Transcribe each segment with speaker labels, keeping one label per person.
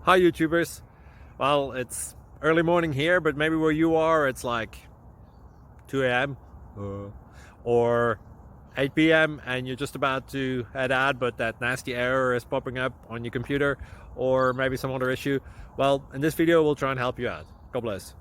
Speaker 1: Hi YouTubers. Well, it's early morning here, but maybe where you are it's like 2 a.m. or 8 p.m. and you're just about to head out, but that nasty error is popping up on your computer, or maybe some other issue. Well, in this video we'll try and help you out. God bless.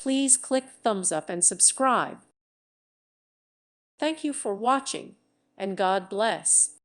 Speaker 2: Please click thumbs up and subscribe. Thank you for watching, and God bless.